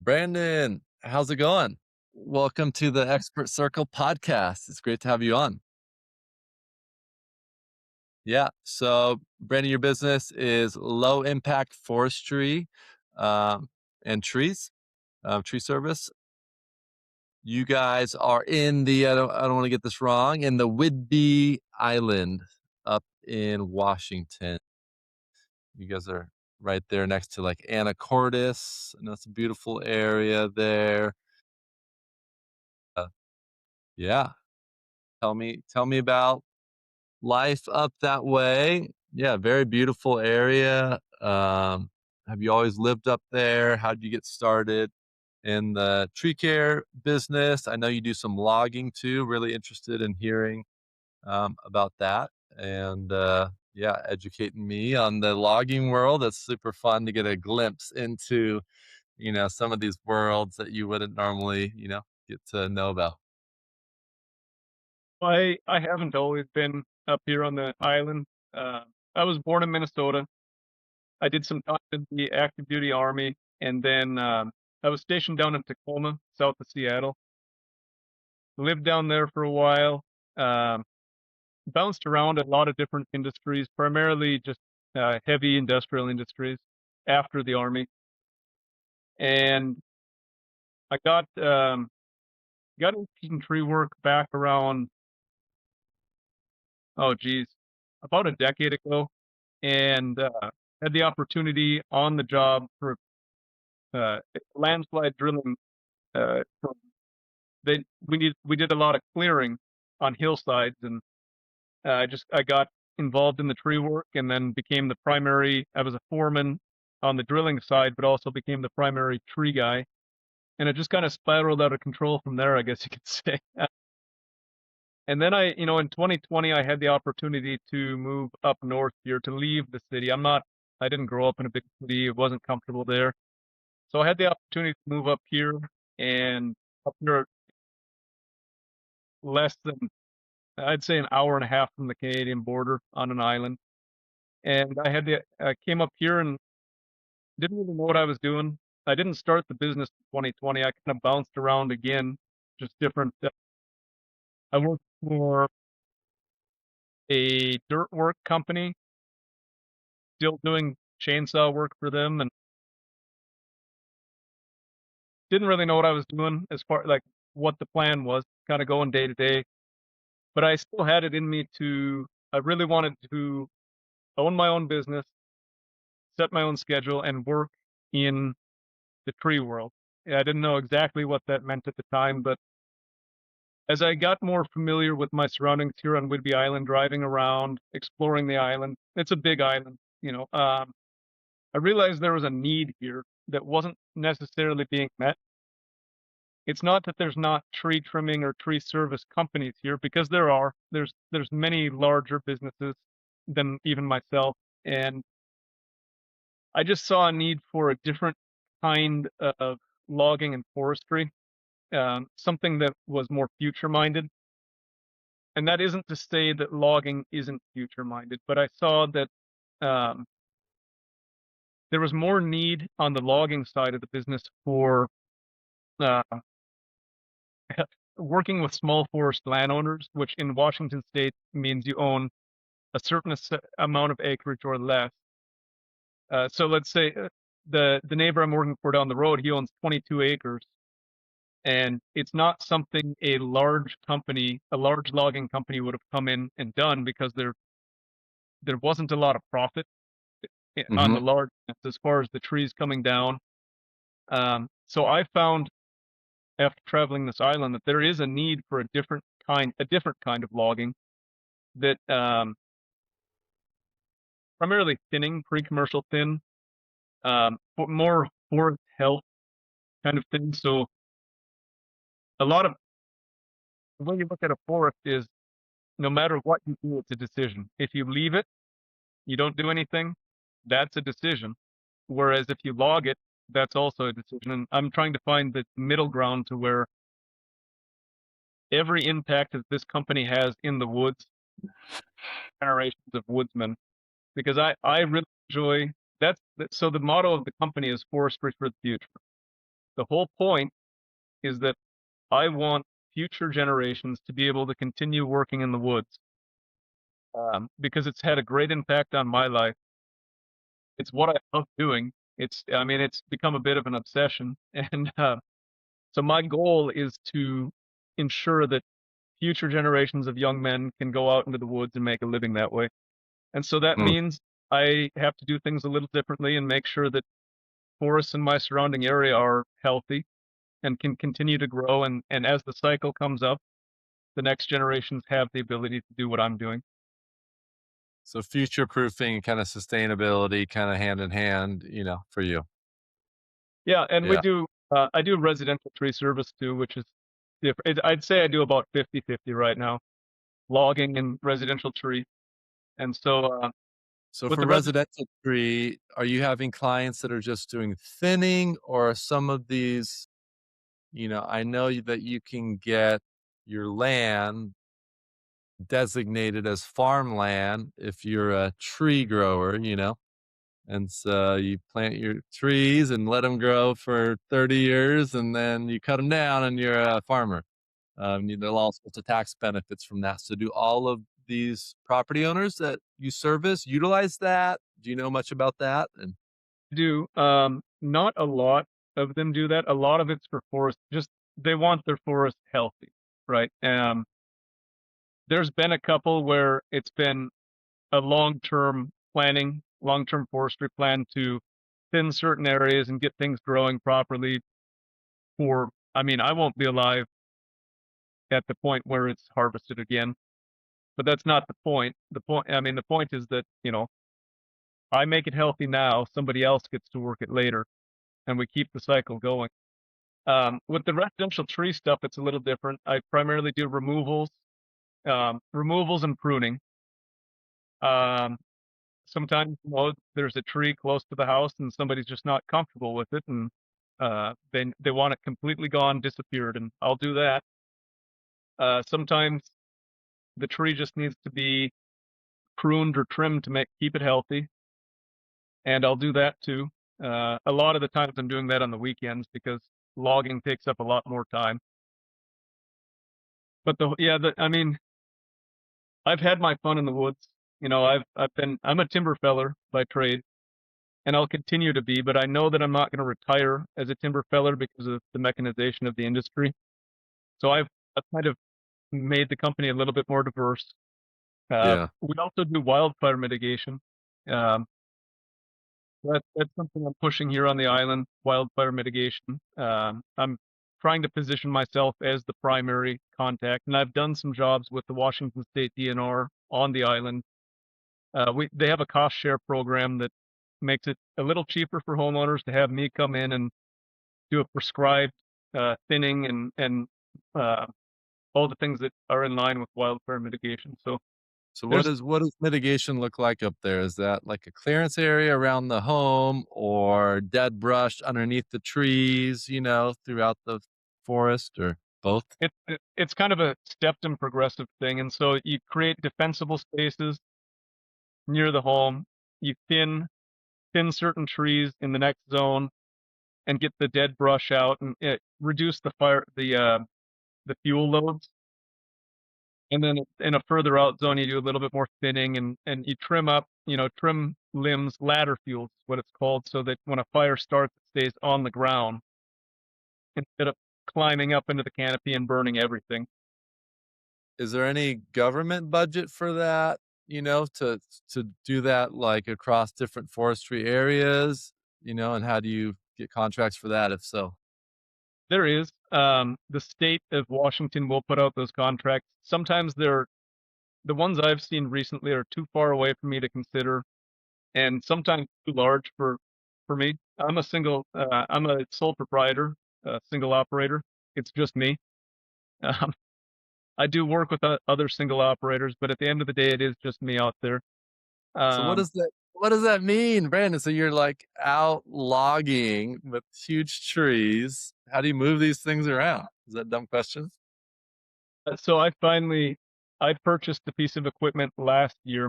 Brandon, how's it going? Welcome to the Expert Circle podcast. It's great to have you on. Yeah. So, Brandon, your business is low impact forestry um, and tree service. You guys are in I don't want to get this wrong, in the Whidbey Island up in Washington. You guys are right there next to like Anacortes, and that's a beautiful area there. Uh, yeah. Tell me about life up that way. Yeah, very beautiful area. Have you always lived up there? How did you get started in the tree care business? I know you do some logging too. Really interested in hearing about that. And yeah, educating me on the logging world. That's super fun to get a glimpse into, some of these worlds that you wouldn't normally, get to know about. I haven't always been up here on the island. Uh, I was born in Minnesota. I did some time in the active duty army, and then I was stationed down in Tacoma, south of Seattle. Lived down there for a while. Um, Bounced around a lot of different industries, primarily just heavy industrial industries after the army, and I got into some tree work back around, oh geez, about a decade ago, and had the opportunity on the job for uh, landslide drilling. For, we did a lot of clearing on hillsides, and I got involved in the tree work, and then became the primary. I was a foreman on the drilling side, but also became the primary tree guy, and it just kind of spiraled out of control from there, I guess you could say. And then in 2020, I had the opportunity to move up north here, to leave the city. I didn't grow up in a big city. It wasn't comfortable there. So I had the opportunity to move up here, and up here less than, I'd say, an hour and a half from the Canadian border on an island. And I came up here and didn't really know what I was doing. I didn't start the business in 2020. I kind of bounced around again, just different. I worked for a dirt work company, still doing chainsaw work for them, and didn't really know what I was doing as far like what the plan was, kind of going day to day. But I still had it in me I really wanted to own my own business, set my own schedule, and work in the tree world. Yeah, I didn't know exactly what that meant at the time, but as I got more familiar with my surroundings here on Whidbey Island, driving around, exploring the island, it's a big island, I realized there was a need here that wasn't necessarily being met. It's not that there's not tree trimming or tree service companies here, because there are. There's many larger businesses than even myself, and I just saw a need for a different kind of logging and forestry, something that was more future minded. And that isn't to say that logging isn't future minded, but I saw that um, there was more need on the logging side of the business for uh, working with small forest landowners, which in Washington state means you own a certain amount of acreage or less. So let's say the neighbor I'm working for down the road, he owns 22 acres, and it's not something a large logging company would have come in and done, because there wasn't a lot of profit on Hmm. the large as far as the trees coming down. So I found, after traveling this island, that there is a need for a different kind of logging that primarily thinning, pre-commercial thin, but more forest health kind of thing. So a lot of the way you look at a forest is, no matter what you do, it's a decision. If you leave it, you don't do anything, that's a decision. Whereas if you log it, that's also a decision. And I'm trying to find the middle ground to where every impact that this company has in the woods, generations of woodsmen, because I really enjoy so the motto of the company is forestry for the future. The whole point is that I want future generations to be able to continue working in the woods, because it's had a great impact on my life. It's what I love doing. I mean, it's become a bit of an obsession, and so my goal is to ensure that future generations of young men can go out into the woods and make a living that way. And so that Mm. means I have to do things a little differently and make sure that forests in my surrounding area are healthy and can continue to grow. And as the cycle comes up, the next generations have the ability to do what I'm doing. So future proofing and kind of sustainability kind of hand in hand, for you. Yeah, and Yeah. I do residential tree service too, which is different. I'd say I do about 50-50 right now, logging and residential tree. And so So with for the residential, residential tree, are you having clients that are just doing thinning or are some of these, I know that you can get your land designated as farmland if you're a tree grower. And so you plant your trees and let them grow for 30 years and then you cut them down and you're a farmer. There's all sorts of tax benefits from that. So do all of these property owners that you service utilize that? Do you know much about that? And do not a lot of them do that. A lot of it's for forest, just they want their forest healthy, right? There's been a couple where it's been a long-term planning, long-term forestry plan to thin certain areas and get things growing properly for, I mean, I won't be alive at the point where it's harvested again, but that's not the point. I mean, the point is that, I make it healthy now, somebody else gets to work it later, and we keep the cycle going. With the residential tree stuff, it's a little different. I primarily do removals and pruning. Um, Sometimes, there's a tree close to the house and somebody's just not comfortable with it, and they want it completely gone, disappeared, and I'll do that. Sometimes the tree just needs to be pruned or trimmed to keep it healthy, and I'll do that too. A lot of the times I'm doing that on the weekends because logging takes up a lot more time. But I mean, I've had my fun in the woods. I'm a timber feller by trade, and I'll continue to be, but I know that I'm not going to retire as a timber feller because of the mechanization of the industry. So I've kind of made the company a little bit more diverse. yeah. We also do wildfire mitigation. Um, that's something I'm pushing here on the island, wildfire mitigation. I'm trying to position myself as the primary contact, and I've done some jobs with the Washington State DNR on the island. They have a cost share program that makes it a little cheaper for homeowners to have me come in and do a prescribed thinning and uh, all the things that are in line with wildfire mitigation. So So what there's does mitigation look like up there? Is that like a clearance area around the home or dead brush underneath the trees, throughout the forest or both? it's kind of a stepped and progressive thing, and so you create defensible spaces near the home. You thin certain trees in the next zone and get the dead brush out and reduce the fuel loads. And then in a further out zone, you do a little bit more thinning and you trim limbs, ladder fuels, what it's called, so that when a fire starts, it stays on the ground instead of climbing up into the canopy and burning everything. Is there any government budget for that, to do that like across different forestry areas, and how do you get contracts for that if so? There is. The state of Washington will put out those contracts. Sometimes the ones I've seen recently are too far away for me to consider, and sometimes too large for me. I'm a sole proprietor, single operator. It's just me. Um, I do work with other single operators, but at the end of the day, it is just me out there. So what Um, does that mean, Brandon? So you're like out logging with huge trees. How do you move these things around? Is that a dumb question? so I purchased a piece of equipment last year.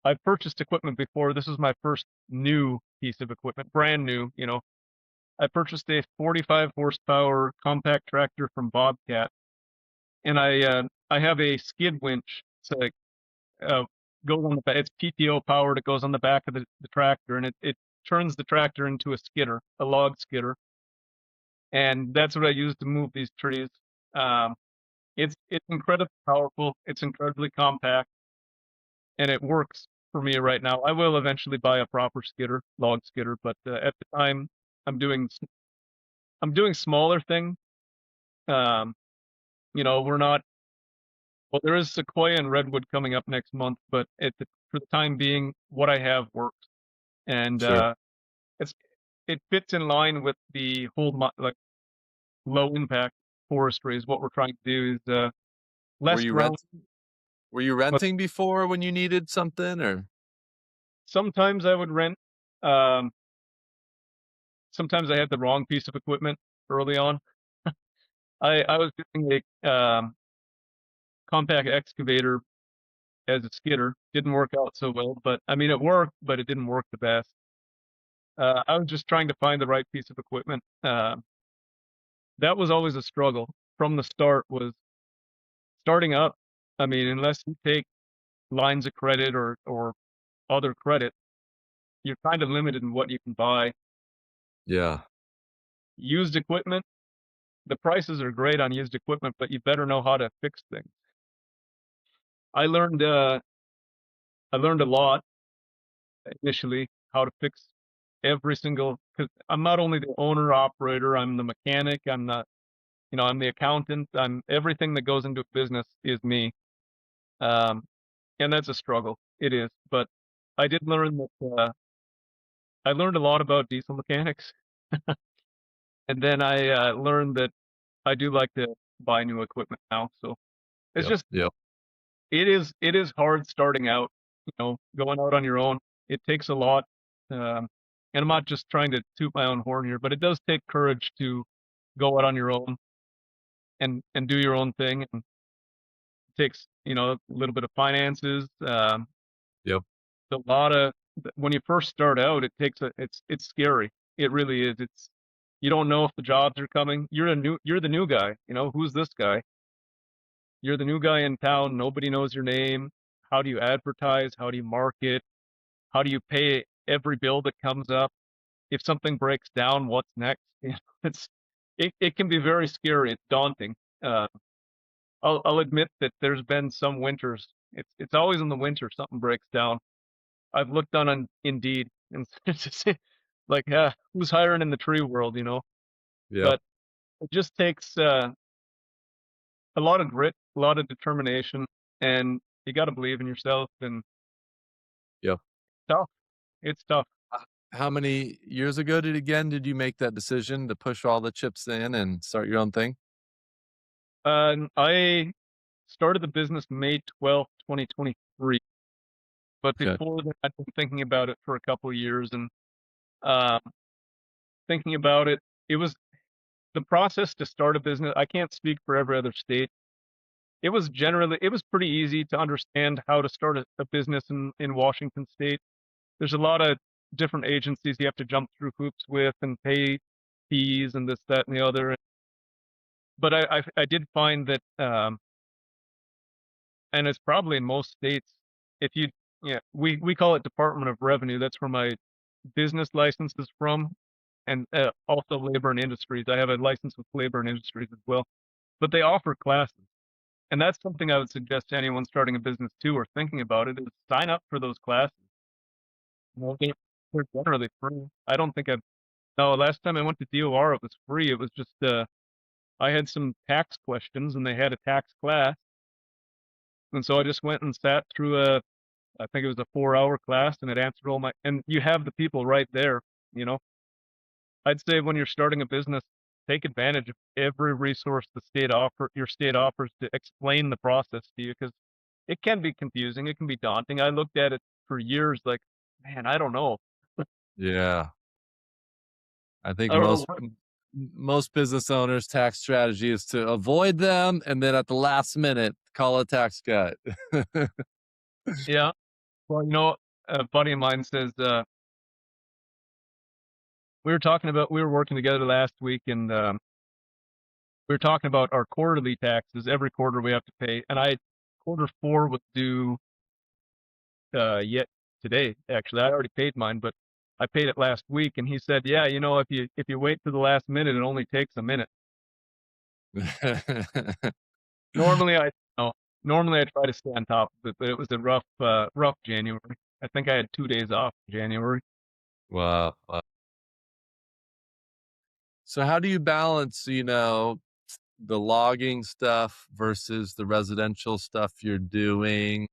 I've purchased equipment before. This is my first new piece of equipment, brand new. I purchased a 45 horsepower compact tractor from Bobcat, and I have a skid winch. It's like uh, goes on the back. It's PTO powered. It goes on the back of the tractor, and it turns the tractor into a skidder, a log skidder, and that's what I use to move these trees. Um, it's incredibly powerful. It's incredibly compact, and it works for me right now. I will eventually buy a proper skidder, log skidder, but at the time, I'm doing I'm doing smaller things. Um, we're not. Well, there is sequoia and redwood coming up next month, but for the time being, what I have works, and Sure. it's it fits in line with the whole like low impact forestry is what we're trying to do is Were less you ground. renting? Were you But renting before when you needed something, or? sometimes I would rent. Um, Sometimes I had the wrong piece of equipment early on. I was using a compact excavator as a skidder. Didn't work out so well, but I mean it worked, but it didn't work the best. I was just trying to find the right piece of equipment. That was always a struggle from the start. Was starting up. I mean, unless you take lines of credit or other credit, you're kind of limited in what you can buy. Yeah. Used equipment, the prices are great on used equipment, but you better know how to fix things. I learned uh, I learned a lot initially how to fix every single because I'm not only the owner operator, I'm the mechanic, I'm the accountant, I'm everything that goes into a business is me. Um, and that's a struggle. It is, but I did learn that I learned a lot about diesel mechanics, and then I learned that I do like to buy new equipment now. So it's Yep. just Yep. it is hard starting out, going out on your own. It takes a lot. Um, and I'm not just trying to toot my own horn here, but it does take courage to go out on your own and do your own thing. And it takes, a little bit of finances. Yep. A lot of when you first start out, it's scary. It really is. You don't know if the jobs are coming. You're the new guy. Who's this guy? You're the new guy in town. Nobody knows your name. How do you advertise? How do you market? How do you pay every bill that comes up? If something breaks down, what's next? It can be very scary. It's daunting. Uh, I'll admit that there's been some winters. It's always in the winter something breaks down. I've looked on Indeed and it's just like, who's hiring in the tree world? Yep. But it just takes a lot of grit, a lot of determination, and you got to believe in yourself. And Yep. tough. It's tough. How many years ago did you make that decision to push all the chips in and start your own thing? I started the business May 12th, 2023. But Okay. before that, I'd been thinking about it for a couple of years and uh, thinking about it. It was the process to start a business. I can't speak for every other state. It was pretty easy to understand how to start a business in Washington State. There's a lot of different agencies you have to jump through hoops with and pay fees and this, that, and the other. But I did find that, and it's probably in most states, if you, yeah, we call it Department of Revenue. That's where my business license is from, and also labor and industries. I have a license with labor and industries as well. But they offer classes, and that's something I would suggest to anyone starting a business too or thinking about it is sign up for those classes. They're generally free. I don't think I've No, last time I went to DOR, it was free. It was just I had some tax questions, and they had a tax class, and so I just went and sat through I think it was a 4-hour class, and it answered all my. And you have the people right there. You know, I'd say when you're starting a business, take advantage of every resource your state offers to explain the process to you, because it can be confusing, it can be daunting. I looked at it for years, like, man, I don't know. Yeah. I think I don't know most what. most business owners' tax strategy is to avoid them and then at the last minute call a tax guy. Yeah. Well, a buddy of mine says, we were working together last week, and we were talking about our quarterly taxes. Every quarter we have to pay, and quarter four was due yet today. Actually, I already paid mine, but I paid it last week, and he said, "Yeah, if you wait to the last minute, it only takes a minute." Normally, no, normally I try to stay on top of it, but it was a rough January. I think I had 2 days off in January. Wow. Wow. So how do you balance, the logging stuff versus the residential stuff you're doing?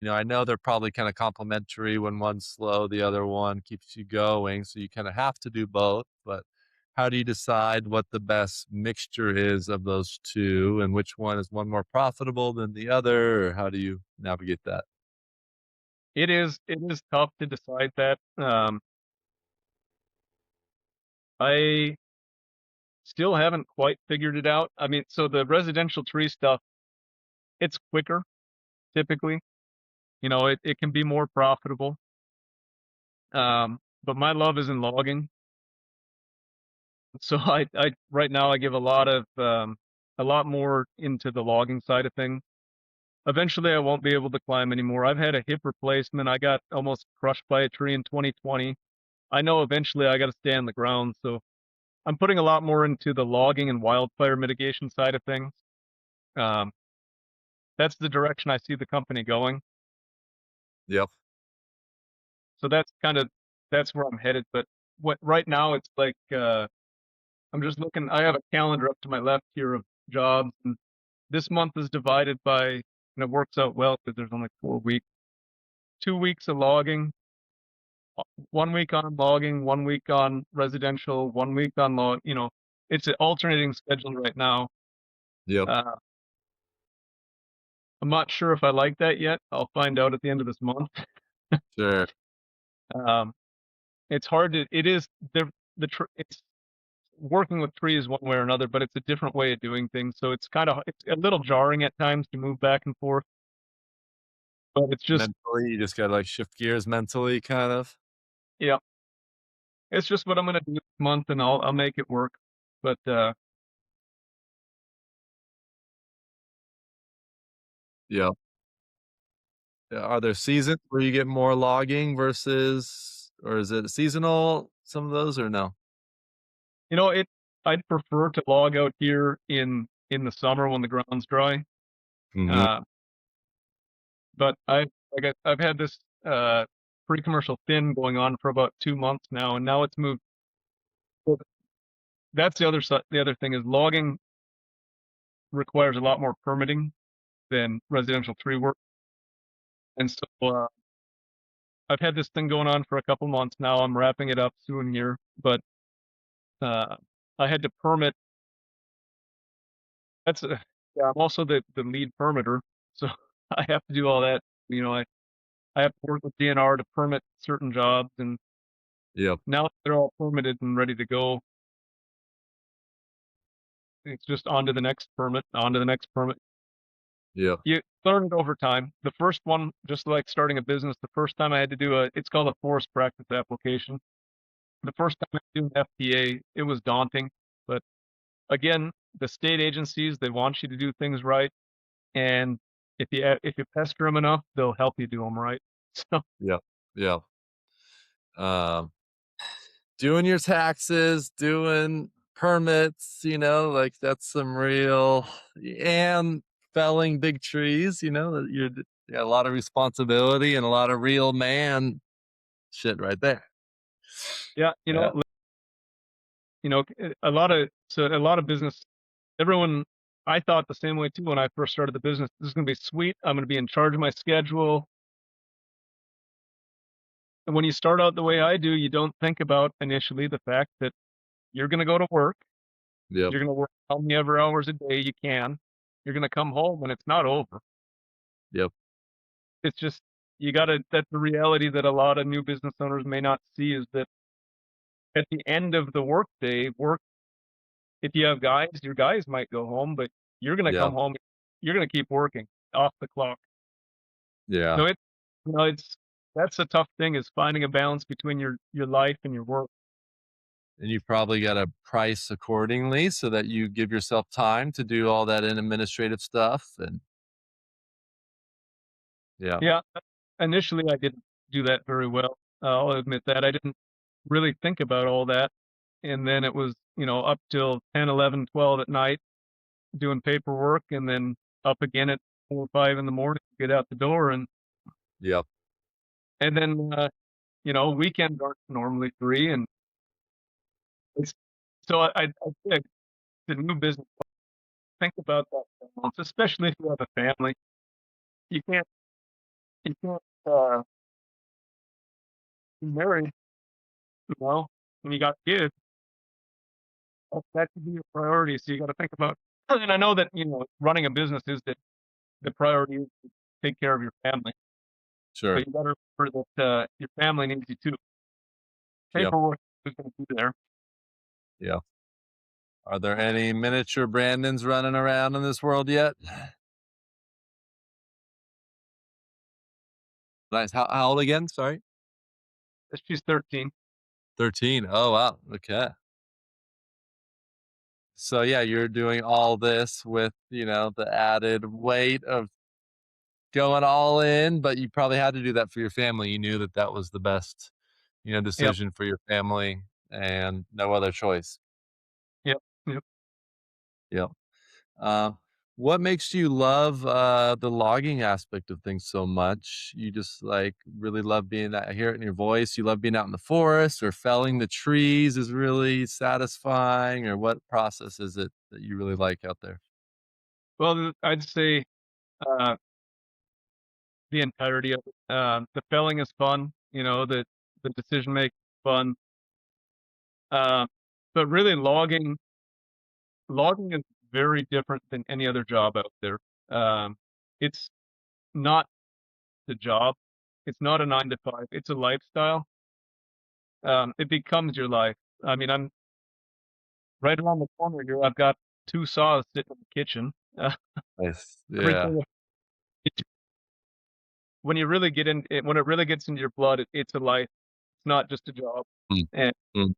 I know they're probably kind of complementary. When one's slow, the other one keeps you going. So you kind of have to do both. But how do you decide what the best mixture is of those two, and which one more profitable than the other? Or how do you navigate that? It is tough to decide that. I still haven't quite figured it out. I mean, so the residential tree stuff, it's quicker typically. It can be more profitable. But my love is in logging. So I right now I give a lot more into the logging side of things. Eventually I won't be able to climb anymore. I've had a hip replacement. I got almost crushed by a tree in 2020. I know eventually I got to stay on the ground, so I'm putting a lot more into the logging and wildfire mitigation side of things. Um, that's the direction I see the company going. Yep. So that's where I'm headed. But what right now it's like I'm just looking. I have a calendar up to my left here of jobs, and this month is divided by, and it works out well because there's only 4 weeks. 2 weeks of logging, 1 week on logging, 1 week on residential, 1 week on log. It's an alternating schedule right now. Yep. Uh, I'm not sure if I like that yet. I'll find out at the end of this month. Sure. Um, it's hard to. It is it's working with trees one way or another, but it's a different way of doing things. So it's a little jarring at times to move back and forth. But it's just Mentally, you just gotta like shift gears mentally, kind of. yeah, it's just what I'm gonna do this month, and I'll make it work. But Yeah. Yeah, are there seasons where you get more logging versus, or is it seasonal, some of those, or no? it I'd prefer to log out here in the summer when the ground's dry. Mhm. Uh, but I've had this pre-commercial thin going on for about 2 months now, and now it's moved. Well, that's the other side. The other thing is logging requires a lot more permitting than residential tree work, and so I've had this thing going on for a couple months now. I'm wrapping it up soon here, but uh, I had to permit. Yeah. I'm also the lead permitter, so I have to do all that. I have to work with DNR to permit certain jobs, and Yep. now that they're all permitted and ready to go, it's just on to the next permit, on to the next permit. Yep. You learn it over time. The first one, just like starting a business, the first time I had to it's called a forest practice application. The first time I had to do an FPA, it was daunting, but again, the state agencies, they want you to do things right, and if you pester them enough, they'll help you do them right. So Yep. Yep. Um, doing your taxes, doing permits, like that's some real, and felling big trees, that you got a lot of responsibility and a lot of real man shit right there. yeah, Yeah. a lot of business. Everyone, I thought the same way too when I first started the business. This is going to be sweet. I'm going to be in charge of my schedule. And when you start out the way I do, you don't think about initially the fact that you're going to go to work. Yep. You're going to work how many ever hours a day you can. You're going to come home and it's not over. Yep. It's just, that's the reality that a lot of new business owners may not see, is that at the end of the workday, if you have guys, your guys might go home, but you're going to Yeah. come home. You're going to keep working off the clock. Yeah. So it's that's a tough thing, is finding a balance between your life and your work. and you probably got to price accordingly so that you give yourself time to do all that administrative stuff. And yeah, Yeah, initially, I didn't do that very well. I'll admit that. I didn't really think about all that, and then it was, up till 10, 11, 12 at night doing paperwork, and then up again at 4 or 5 in the morning to get out the door, yeah, and then, weekends aren't normally free, and it's so I think the new business, think about that balance, especially if you have a family. You can't, be married, you know, when you got kids. That should be your priority, so you gotta think about and I know that, running a business is the priority is to take care of your family, sure. but you gotta remember that, your family needs you too. Yep, Paperwork is gonna be there. yeah. Are there any miniature Brandons running around in this world yet? Nice. How old again? Sorry. She's 13. 13. Oh, wow. Okay. So yeah, you're doing all this with, the added weight of going all in, but you probably had to do that for your family. You knew that that was the best, Yep, decision for your family and no other choice. yep, yep. Yep. Uh, what makes you love the logging aspect of things so much? You just like really love being I hear it in your voice. You love being out in the forest or felling the trees is really satisfying, or what process is it that you really like out there? Well, I'd say, uh, the entirety of it. The felling is fun, the decision making is fun, uh, but really logging is very different than any other job out there. It's not the job. It's not a 9 to 5. It's a lifestyle. It becomes your life. I mean, I'm right around the corner here. I've got 2 saws sitting in the kitchen. Uh, Nice. Yeah. everything it when you really get in it when it really gets into your blood, it's a life. It's not just a job. Mm, And mm.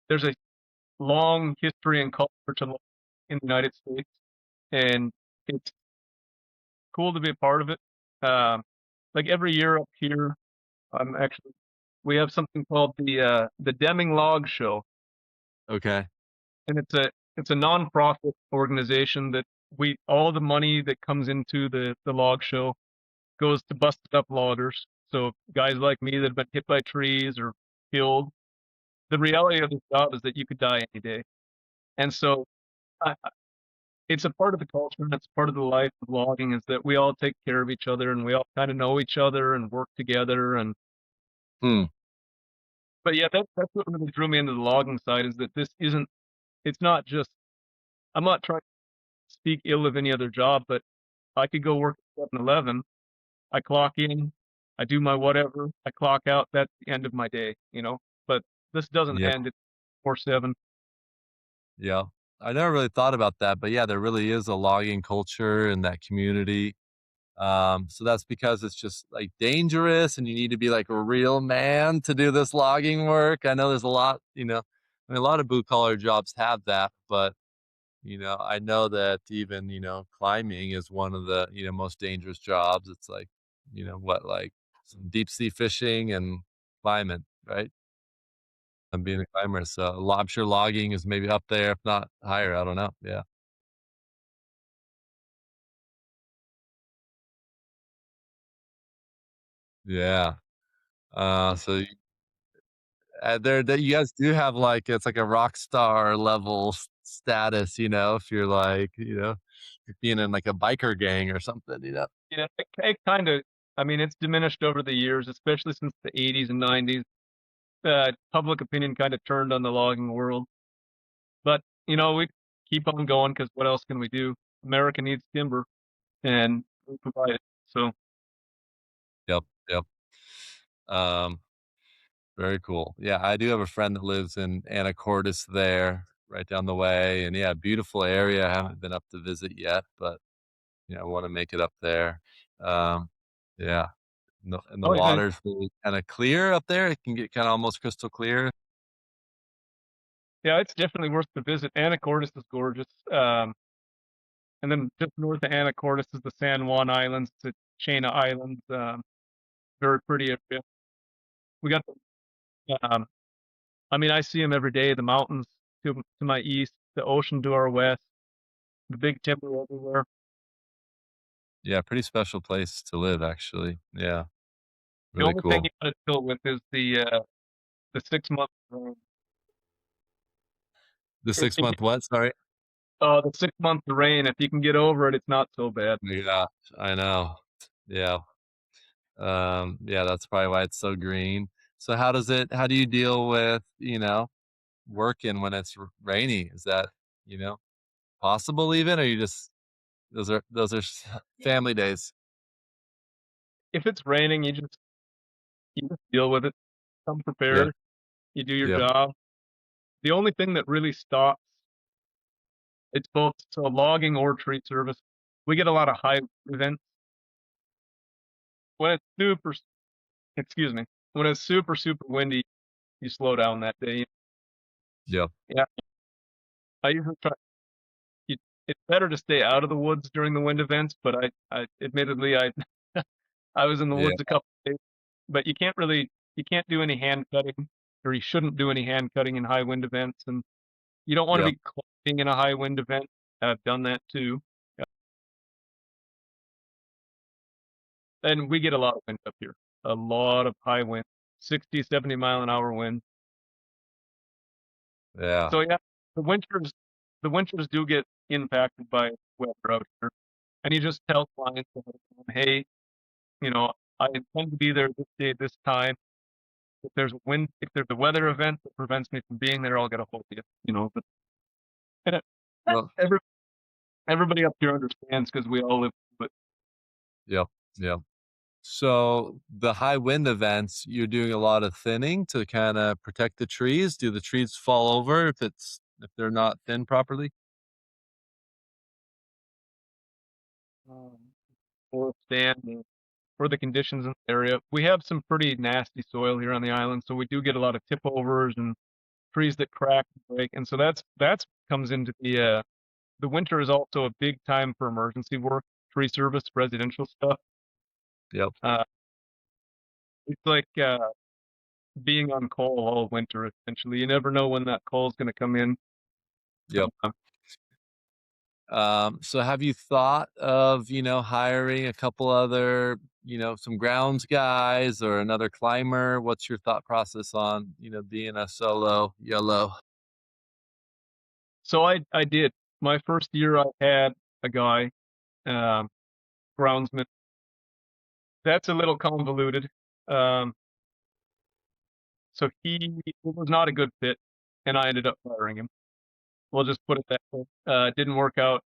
there's a long history and culture to lo in the United States, and it's cool to be a part of it. Like, every year up here, I'm actually we have something called the Deming Log Show, Okay. and it's a nonprofit organization that we all the money that comes into the log show goes to busted up loggers. So guys like me that have been hit by trees or killed. The reality of this job is that you could die any day, and so it's a part of the culture and it's part of the life of logging is that we all take care of each other and we all kind of know each other and work together. And Hmm. but yeah, that's what really drew me into the logging side is that this isn't it's not just I'm not trying to speak ill of any other job, but I could go work at 7-Eleven. I clock in, I do my whatever, I clock out, that's the end of my day. But this doesn't Yeah. end, it's 4/7. Yeah. I never really thought about that, but yeah, there really is a logging culture in that community. So that's because it's just like dangerous and you need to be like a real man to do this logging work. I know there's a lot, I mean, a lot of blue collar jobs have that, but I know that even, climbing is one of the, most dangerous jobs. It's like, like some deep sea fishing and climbing, right? And being a climber. So I'm sure logging is maybe up there, if not higher. I don't know. Yeah. Yeah. So there that you guys do have, like it's like a rock star level status, if you're like, being in like a biker gang or something. Yeah, it kinda I mean, it's diminished over the years, especially since the '80s and '90s. Public opinion kinda turned on the logging world, but, we keep on going because what else can we do? America needs timber, and we provide it, so Yep, yep. Um, very cool. Yeah, I do have a friend that lives in Anacortes there, right down the way, and yeah, beautiful area. I haven't been up to visit yet, but I want to make it up there. Um, yeah, and the oh, yeah, water's really kind of clear up there. It can get kind of almost crystal clear. Yeah, it's definitely worth the visit. Anacortes is gorgeous. And then just north of Anacortes is the San Juan Islands, the chain of islands. Very pretty area. We got I mean, I see them every day. The mountains to my east, the ocean to our west, the big timber everywhere. Yeah, pretty special place to live, actually. Yeah, The really only thing cool. you gotta deal with is the 6 month rain. The 6 month what? Sorry. The 6 month rain. If you can get over it, it's not so bad. Yeah, I know. Yeah. Yeah, that's probably why it's so green. So how do you deal with, working when it's rainy? Is that, you know, possible even, or you just those are family days? If it's raining, you just deal with it. Come Yeah, prepared. You do your yeah, job. The only thing that really stops it's both so logging or tree service. We get a lot of high events when it's excuse me, when it's super windy. You slow down that day. yeah, Yeah, I usually try. You, it's better to stay out of the woods during the wind events, but I admittedly, I was in the yeah, woods a couple of days, but you can't do any hand cutting, or you shouldn't do any hand cutting in high wind events, and you don't want to yeah. be climbing in a high wind event. I've done that too, yeah. And we get a lot of wind up here, a lot of high wind, 60, 70 mile an hour wind. Yeah. So yeah, the winters, the winters do get impacted by weather out here, and you just tell clients, hey, you know, I intend to be there this day, this time. If there's a weather event that prevents me from being there, I'll get a hold of you. But and Well, every, everybody up here understands because we all live. But yeah, yeah. So the high wind events, you're doing a lot of thinning to kind of protect the trees. Do the trees fall over if they're not thinned properly? um, or stand for the conditions in the area, we have some pretty nasty soil here on the island, so we do get a lot of tip overs and trees that crack and break, and so that's comes into the winter is also a big time for emergency work, tree service, residential stuff. Yep, Uh, it's like being on call all winter, essentially. You never know when that call is going to come in. yep. Uh, So have you thought of, hiring a couple other, some grounds guys or another climber? What's your thought process on, being a solo YOLO? so I did. My first year, I had a guy, um, groundsman. That's a little convoluted. Um, so he was not a good fit, and I ended up firing him. We'll just put it that way. It didn't work out.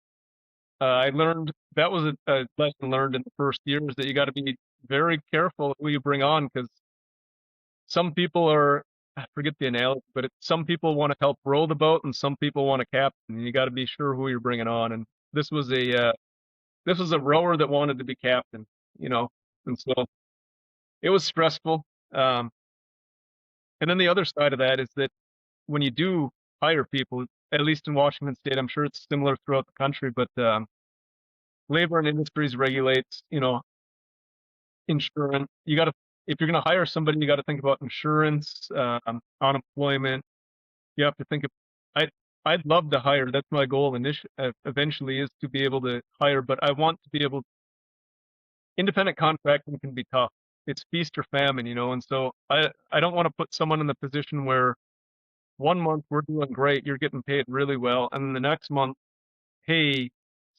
I learned that was a lesson learned in the first year is that you got to be very careful who you bring on because some people are I forget the analogy, but some people want to help row the boat and some people want to captain. And you got to be sure who you're bringing on. And this was a rower that wanted to be captain, you know, and so it was stressful. Um, and then the other side of that is that when you do hire people, at least in Washington State, I'm sure it's similar throughout the country, but labor and industries regulates, insurance. If you're going to hire somebody, you got to think about insurance, unemployment. You have to think of, I, I'd love to hire. That's my goal eventually is to be able to hire, but I want to be able, independent contracting can be tough. It's feast or famine, and so I don't want to put someone in the position where 1 month we're doing great, you're getting paid really well, and then the next month, hey,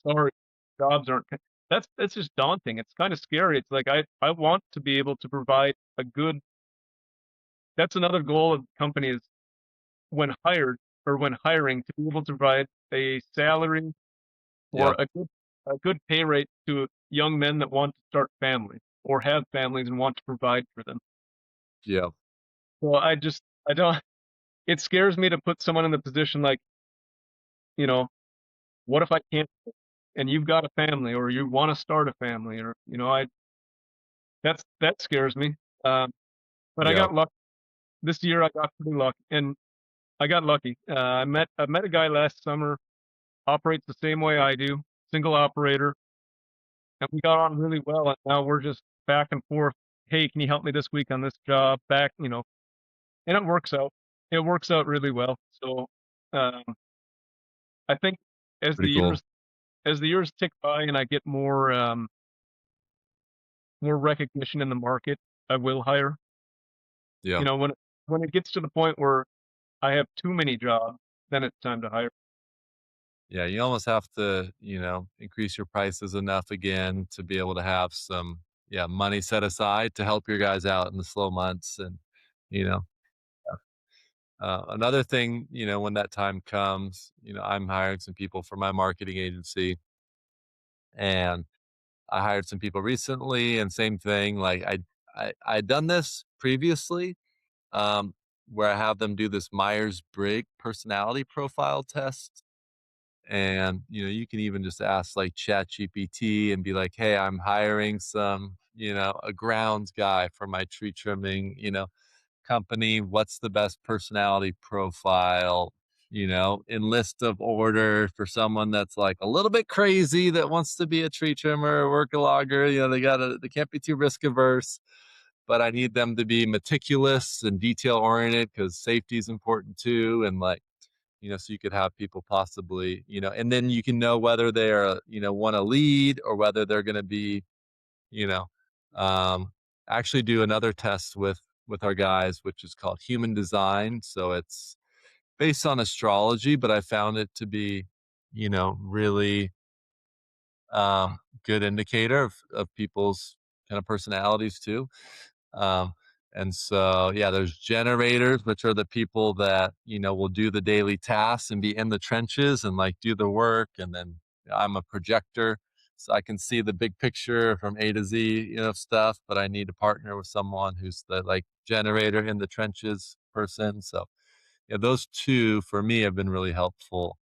sorry, jobs aren't. That's just daunting. It's kind of scary. It's like I want to be able to provide a good. That's another goal of the company is when hired or when hiring to be able to provide a salary or Yep, a good pay rate to young men that want to start families or have families and want to provide for them. yep, So I don't. It scares me to put someone in the position like, you know, what if I can't and you've got a family or you want to start a family or I that scares me. Um, but I yep, got lucky this year. I got pretty lucky, and I got lucky. I met a guy last summer, operates the same way I do, single operator, and we got on really well. And now we're just back and forth. Hey, can you help me this week on this job? Back, and it works out. It works out really well. So um, I think as the Pretty cool. years as the years tick by and I get more recognition in the market, I will hire. Yeah. When it gets to the point where I have too many jobs, then it's time to hire. Yeah, you almost have to, increase your prices enough again to be able to have some, yeah, money set aside to help your guys out in the slow months and, you know, another thing, when that time comes, I'm hiring some people for my marketing agency and I hired some people recently and same thing, like I'd done this previously, um, where I have them do this Myers-Briggs personality profile test. And, you can even just ask like ChatGPT and be like, "Hey, I'm hiring some, a grounds guy for my tree trimming, company. What's the best personality profile?" In list of order for someone that's like a little bit crazy that wants to be a tree trimmer, work a logger. They can't be too risk averse, but I need them to be meticulous and detail oriented because safety is important too. And like, so you could have people possibly, and then you can know whether they're, want to lead or whether they're going to be, you know, um, actually do another test with our guys, which is called human design. So it's based on astrology, but I found it to be, really good indicator of people's kind of personalities too. Um, and so, yeah, there's generators, which are the people that, will do the daily tasks and be in the trenches and like do the work. And then I'm a projector. So I can see the big picture from A to Z, stuff, but I need to partner with someone who's the like generator in the trenches person. So yeah, those two for me have been really helpful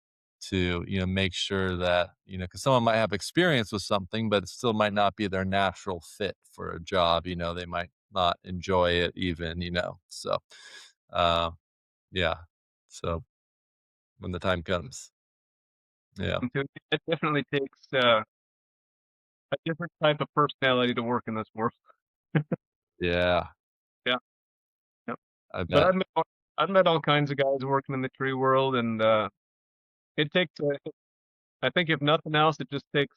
to, make sure that, because someone might have experience with something, but it still might not be their natural fit for a job. They might not enjoy it even, so, uh, yeah. So when the time comes, yeah, And it definitely takes a different type of personality to work in this world. yeah, Yeah, yeah. I But bet. I've met all kinds of guys working in the tree world, and it takes. I think if nothing else, it just takes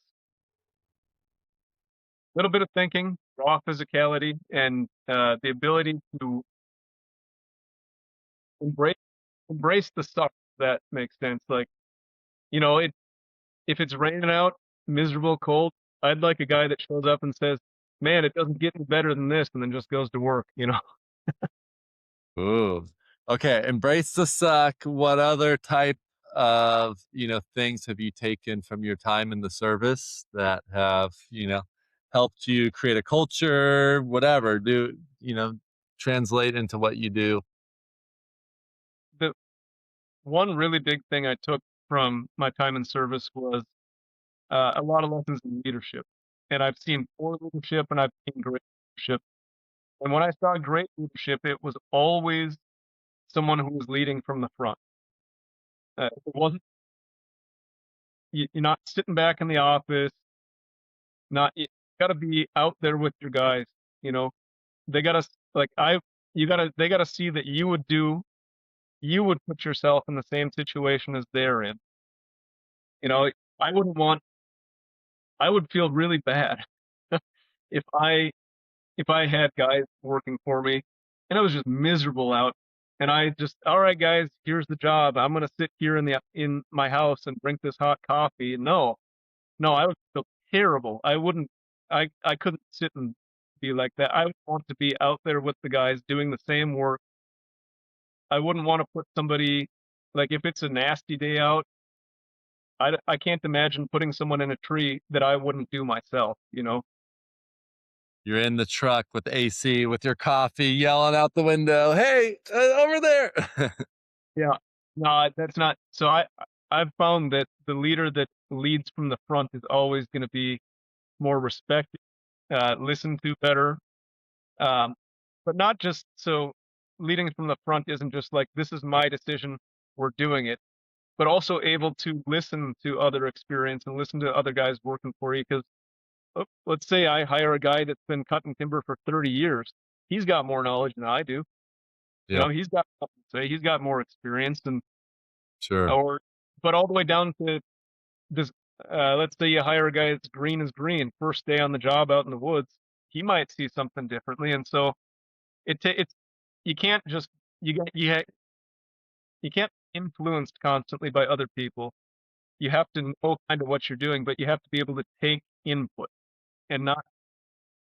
a little bit of thinking, raw physicality, and the ability to embrace embrace the suck. That makes sense. Like it if it's raining out, miserable, cold, I'd like a guy that shows up and says, "Man, it doesn't get any better than this," and then just goes to work. Ooh. Okay, embrace the suck. What other type of, things have you taken from your time in the service that have, helped you create a culture, whatever, translate into what you do? The one really big thing I took from my time in service was a lot of lessons in leadership. And I've seen poor leadership and I've seen great leadership. And when I saw great leadership, it was always someone who was leading from the front. It wasn't you're not sitting back in the office. Not you got to be out there with your guys. You know, they got to like I. You got to they got to see that you would put yourself in the same situation as they're in. You know, I wouldn't want. I would feel really bad if I had guys working for me and I was just miserable out and I just, all right, guys, here's the job. I'm gonna sit here in my house and drink this hot coffee. No, no, I would feel terrible. I couldn't sit and be like that. I would want to be out there with the guys doing the same work. I wouldn't want to put somebody like if it's a nasty day out, I can't imagine putting someone in a tree that I wouldn't do myself. You're in the truck with AC, with your coffee, yelling out the window, "Hey, over there!" Yeah. No, that's not. So I've found that the leader that leads from the front is always going to be more respected, listened to better. Um, but not just so. leading from the front isn't just like, this is my decision, we're doing it, but also able to listen to other experience and listen to other guys working for you. Because let's say I hire a guy that's been cutting timber for 30 years. He's got more knowledge than I do. You know, Yep. he's got something to say. He's got more experience and Sure. or but all the way down to this let's say you hire a guy that's green as green, first day on the job out in the woods, he might see something differently. And so it's you can't just you can't be influenced constantly by other people. You have to know kind of what you're doing, but you have to be able to take input and not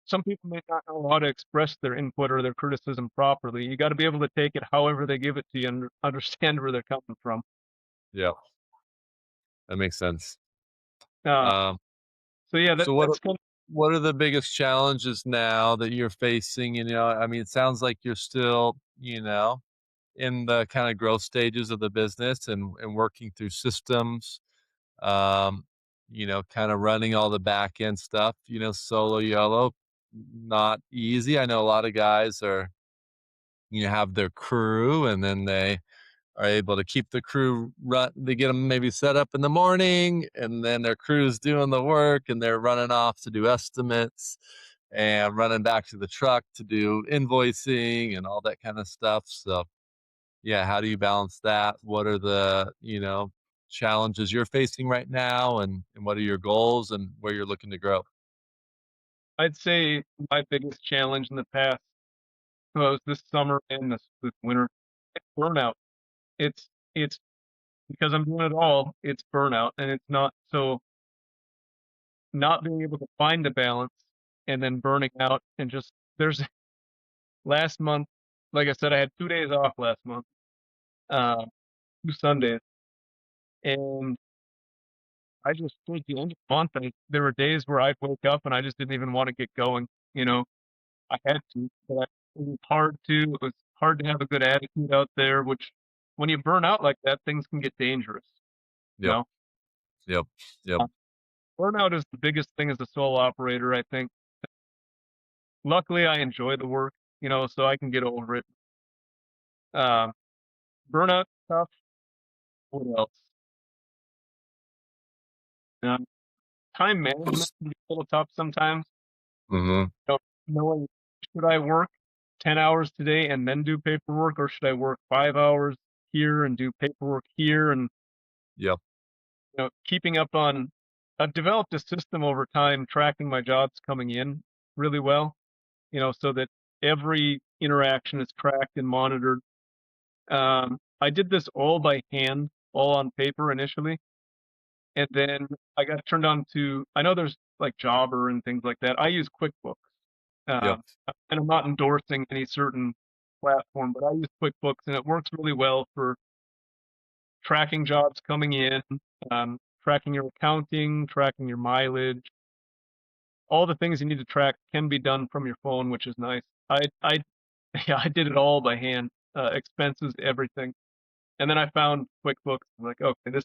some people may not know how to express their input or their criticism properly. You got to be able to take it however they give it to you and understand where they're coming from. Yeah, that makes sense. Uh, Um, so yeah, so that's kind what are the biggest challenges now that you're facing? You know, I mean, it sounds like you're still, in the kind of growth stages of the business and working through systems, um, kind of running all the back end stuff, solo YOLO, not easy. I know a lot of guys have their crew and then they are able to keep the crew run. They get them maybe set up in the morning and then their crew's doing the work and they're running off to do estimates and running back to the truck to do invoicing and all that kind of stuff. So, yeah, how do you balance that? What are the, challenges you're facing right now and what are your goals and where you're looking to grow? I'd say my biggest challenge in the past was this summer and this winter. It's burnout. It's because I'm doing it all. It's burnout, and it's not so not being able to find a balance and then burning out and just there's last month. Like I said, I had 2 days off last month, uh, 2 Sundays, and I just towards the end of the month, there were days where I'd wake up and I just didn't even want to get going. You know, I had to, but it was hard to. It was hard to have a good attitude out there. Which, when you burn out like that, things can get dangerous. You Yep. know, Yep. Yep. uh, burnout is the biggest thing as a solo operator. I think. Luckily, I enjoy the work. You know, so I can get over it. Um, burnout stuff. What else? Um, time management can be a little tough sometimes. Hmm. You know, knowing should I work 10 hours today and then do paperwork, or should I work 5 hours here and do paperwork here? And Yep. keeping up on. I've developed a system over time tracking my jobs coming in really well. So that every interaction is tracked and monitored. I did this all by hand, all on paper initially, and then I got turned on to. I know there's like Jobber and things like that. I use QuickBooks. Yep. Um, and I'm not endorsing any certain platform, but I use QuickBooks and it works really well for tracking jobs coming in, tracking your accounting, tracking your mileage. All the things you need to track can be done from your phone, which is nice. I yeah, I did it all by hand, expenses, everything. And then I found QuickBooks. I'm like, okay, this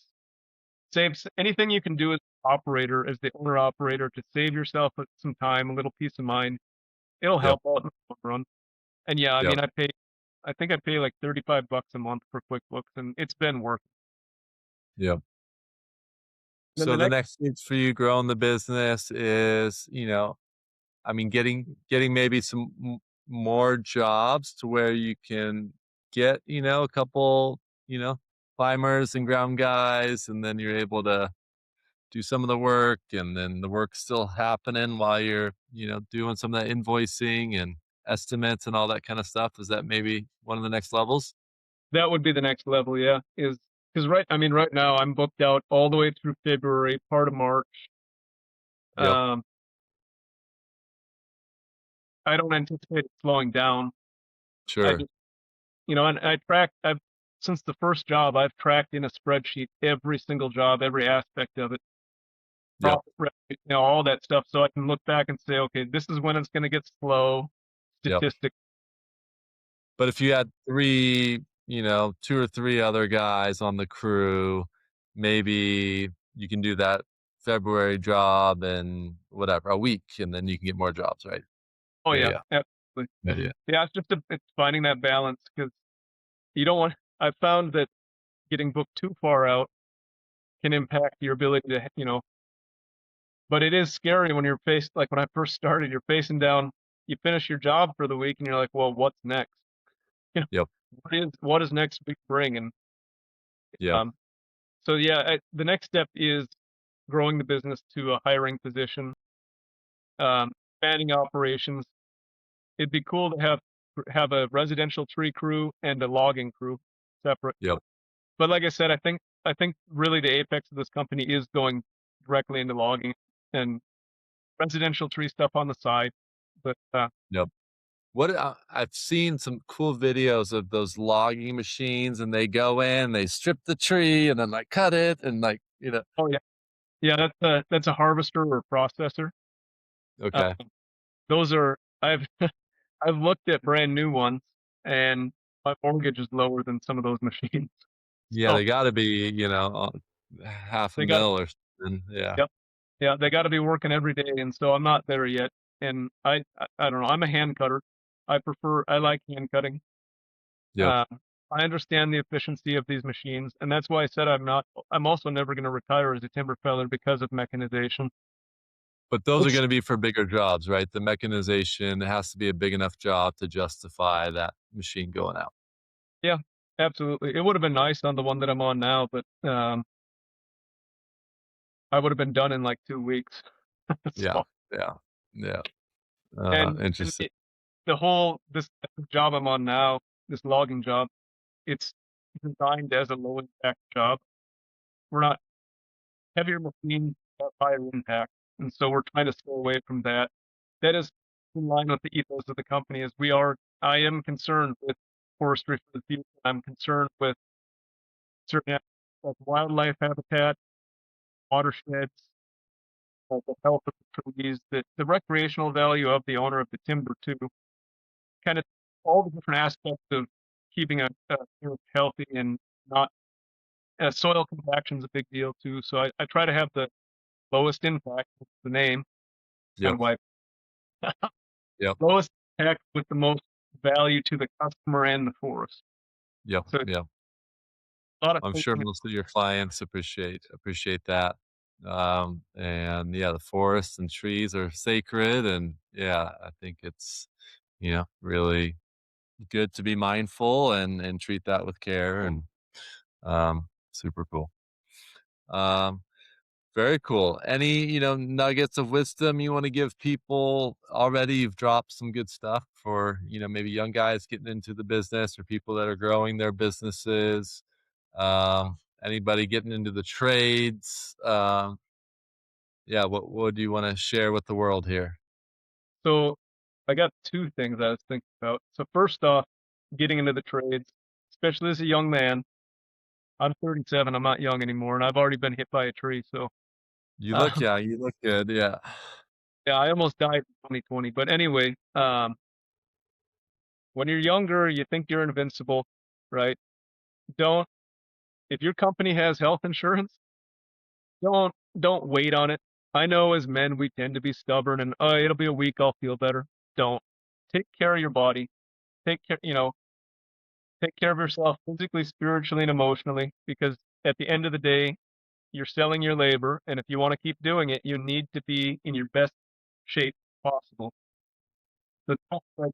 saves anything you can do as operator, as the owner operator, to save yourself some time, a little peace of mind. It'll Yep. help out in the long run. And yeah, I Yep. mean, I think I pay like 35 bucks a month for QuickBooks, and it's been worth it. Yep. Then So the the next, next stage for you growing the business is, I mean, getting maybe some more jobs to where you can get, a couple, climbers and ground guys, and then you're able to do some of the work, and then the work's still happening while you're, doing some of that invoicing and estimates and all that kind of stuff. Is that maybe one of the next levels? that would be the next level, yeah. Is because I mean, right now I'm booked out all the way through February, part of March. Yep. Um, I don't anticipate it slowing down. I Sure. just, and I've since the first job, I've tracked in a spreadsheet every single job, every aspect of it, Yep. profit, revenue, all that stuff, so I can look back and say, okay, this is when it's going to get slow. Yep. Statistic. But if you had 3, 2 or 3 other guys on the crew, maybe you can do that February job in whatever, a week, and then you can get more jobs, right? Oh Yeah, yeah, yeah. Yeah, yeah, Yeah, it's finding that balance because you don't want. I found that getting booked too far out can impact your ability to, but it is scary when you're faced, like when I first started, you're facing down, you finish your job for the week and you're like, well, what's next? You know, yep, what is next week bring? And yep, um, so yeah, the next step is growing the business to a hiring position, expanding operations. It'd be cool to have a residential tree crew and a logging crew separate. yep. But like I said, I think really the apex of this company is going directly into logging and residential tree stuff on the side. But Yep. I've seen some cool videos of those logging machines, and they go in, they strip the tree, and then like cut it, and like oh yeah, yeah, that's a harvester or processor. Uh, okay, those are I've looked at brand new ones, and my mortgage is lower than some of those machines. yeah, So they got to be half a they got mil or something. Yeah, yep, yeah, they got to be working every day, and so I'm not there yet. And I don't know. I'm a hand cutter. I like hand cutting. yep. Uh, I understand the efficiency of these machines, and that's why I said I'm not. I'm also never going to retire as a timber feller because of mechanization. But those are Looks, going to be for bigger jobs, right? The mechanization, it has to be a big enough job to justify that machine going out. yeah, absolutely. It would have been nice on the one that I'm on now, but I would have been done in like 2 weeks. Yeah, So, yeah, yeah. and Interesting. this job I'm on now, this logging job, it's designed as a low impact job. We're not heavier machines, have higher impact, and so we're trying to stay away from that. That is in line with the ethos of the company. Is we are. I am concerned with forestry for the future. I'm concerned with certain aspects like wildlife habitat, watersheds, the health of the trees, the recreational value of the owner of the timber too. Kind of all the different aspects of keeping a forest healthy and not. Soil compaction is a big deal too. So I try to have the lowest impact. That's the name. Kind Yep, of why yep, lowest impact with the most value to the customer and the forest. yep, So it's yep. a lot of I'm sure thinking. most of your clients appreciate that. And yeah, the forests and trees are sacred, and yeah, I think it's really good to be mindful and treat that with care, and super cool. Um, Very cool. Any, nuggets of wisdom you want to give people already? You've dropped some good stuff for, maybe young guys getting into the business or people that are growing their businesses. Anybody getting into the trades. Yeah, what do you want to share with the world here? So I got two things I was thinking about. So first off, getting into the trades, especially as a young man. I'm 37. I'm not young anymore, and I've already been hit by a tree. So Yeah, you look good. Yeah. yeah, I almost died in 2020. But anyway, when you're younger, you think you're invincible, right? Don't. If your company has health insurance, don't wait on it. I know as men we tend to be stubborn and oh, it'll be a week, I'll feel better. Don't. Take care of your body. Take care, take care of yourself physically, spiritually, and emotionally because at the end of the day, you're selling your labor, and if you want to keep doing it, you need to be in your best shape possible. So like